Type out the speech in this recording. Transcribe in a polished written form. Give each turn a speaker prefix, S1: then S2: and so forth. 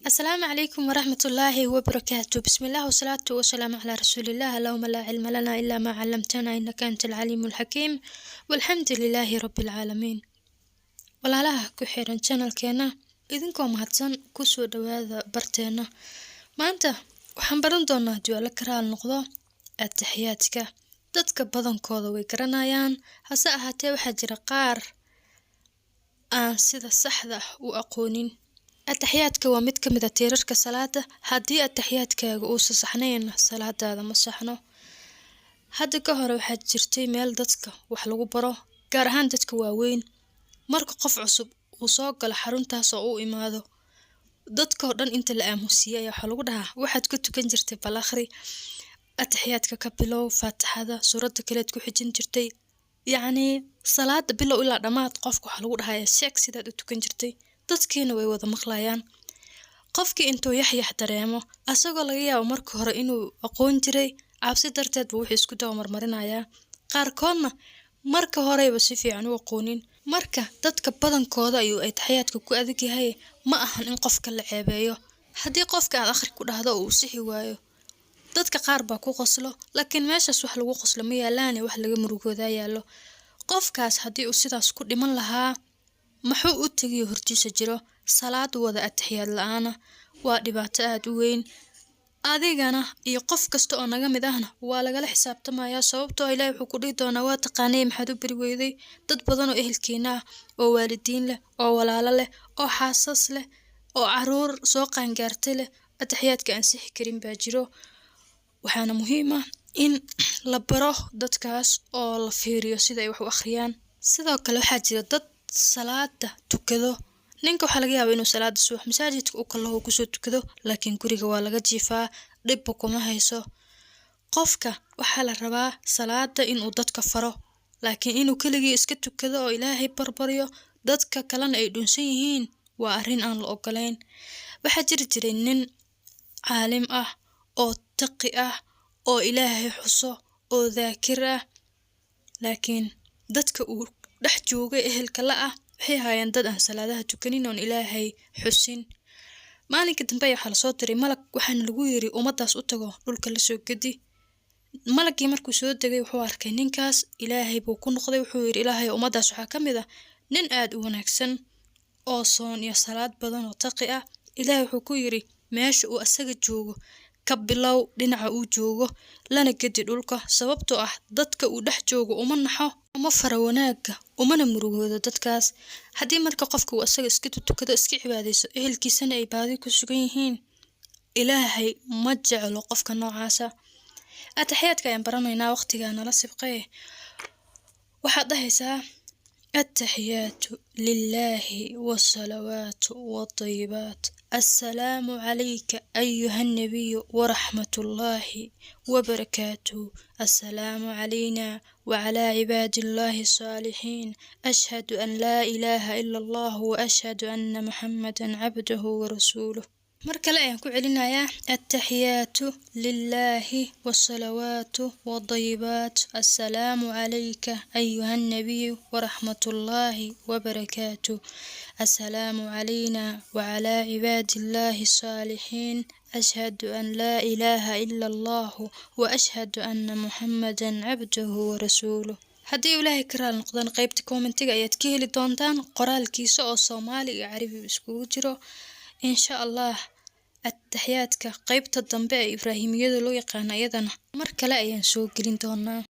S1: السلام عليكم ورحمة الله وبركاته. بسم الله والصلاة والسلام على رسول الله. اللهم لا علم لنا إلا ما علمتنا إنك أنت العليم الحكيم والحمد لله رب العالمين. walaalaha ku xiran channelkeena idinkoo mahadsan ku soo dhawaada barteena. Maanta waxaan baran doonaa du'aale karaal noqdo ataxiyaadka. Dadka badankooda way garanayaan, hase ahaatee waxaa jira qaar aan sida saxda ah u aqoonin. ataxiyaadka waa mid ka mid ah tiirarka salaada. Haddii ataxiyaadkaaga uu saxnayn, salaadaada ma saxno. Hadda ka hor waxaa jirtay meel dadka wax lagu baro, gaar ahaan dadka waaweyn. marka qof cusub uu soo galo xaruntaas oo uu imaado, dadka oo dhan inta la aamusiyay waxa lagu dhahaa waxaad ku tukan jirtay bal akhri ataxiyaadka ka bilow, faatixada, suurada kale ku xijin jirtay. yacni salaada bilow ilaa dhamaad qofka waxa lagu dhahaa sheeg sidaad u tukan jirtay. dadkiina way wada maqlayaan. qofkii intuu yaxyax dareemo asagoo laga yaabo marka hore inuu aqoon jiray, cabsi darteed buu wuxuu isku dawo marmarinayaa. qaarkoodna marka horeyba si fiican u aqoonin. marka dadka badankooda ayuu ataxiyaadka ku adag yahay, ma ahan in qofka la ceebeeyo. haddii qofka aad akhri ku dhahdo uu sixi waayo, dadka qaar baa ku qoslo, laakiin meeshaas wax lagu qoslo ma yaalaan, wax laga murugooda yaalo. qofkaas haddii uu sidaas ku dhiman lahaa, maxuu u tagay hortiisa jiro salaad wada ataxiyaad la'aana? waa dhibaato aad u weyn. adigana iyo qof kasta oo naga mid ahna waa lagala xisaabtamayaa, sababtoo ah Ilaahay wuxuu ku dhihi doonaa waa taqaanay maxaad u bari weyday. dad badan oo ehelkeena ah, oo waalidiin leh, oo walaalo leh, oo xaasas leh, oo caruur soo qaangaartay leh, ataxiyaadka aan sixi karin baa jiro. waxaana muhiim ah in la baro dadkaas oo la fiiriyo sida ay wax u akhriyaan. sidoo kale waxaa jira dad salaada tukado. ninka waxaa laga yaabaa inuu salaada subax masaajidka u kalaho kusoo tukado, laakiin guriga waa laga jiifaa, dhibba kuma hayso. qofka waxaa la rabaa salaada inuu dadka faro, laakiin inuu keligii iska tukado oo Ilaahay barbaryo, dadka kalena ay dhunsan yihiin, waa arrin aan la ogolayn. waxaa jiri jiray nin caalim ah oo taqi ah oo Ilaahay xuso oo daakir ah, laakiin dadka uu dhex joogay ehelka la ah waxay haayeen dad aan salaadaha tukanin oon Ilaahay xusin. maalinka dambe waxaa lasoo diray malag, waxaana lagu yiri ummadaas u tago dhulka la soo gedi. malagii markuu soo degay wuxuu arkay ninkaas, Ilaahay buu ku noqday. wuxuu yiri Ilaahay ummadaas waxaa ka mid ah nin aad u wanaagsan oo soon iyo salaad badan oo taqi ah. Ilaahay wuxuu ku yiri meesha uu asaga joogo ka bilow dhinaca uu joogo, lana gedi dhulka, sababtoo ah dadka uu dhex joogo uma naxo, uma fara wanaaga, umana murugoodo dadkaas. haddii marka qofka uu asaga iska tukado, iska cibaadayso, ehelkiisana ay baadi ku sugan yihiin, Ilaahay ma jeclo qofka noocaasa. ataxiyaadka ayaan baranaynaa, waqtigaa nala sibqee. waxaad dhahaysaa التحيات لله والصلوات والطيبات. السلام عليك أيها النبي ورحمة الله وبركاته. السلام علينا وعلى عباد الله الصالحين. أشهد أن لا إله إلا الله وأشهد أن محمدا عبده ورسوله. marka la ku celinaya التحيات لله والصلوات والطيبات. السلام عليك أيها النبي ورحمة الله وبركاته. السلام علينا وعلى عباد الله الصالحين. أشهد أن لا إله إلا الله وأشهد أن محمدا عبده ورسوله. haddii Ilaahay karaal noqdaan, qaybta commentiga ayaad ka heli doontaan qoraalkiisa oo Soomaali iyo Carabi iskugu jiro. إن شاء الله التحياتك قيبت الضنباء إبراهيمية لو يقانا يدنا مركلا أيان سوق لين دونا.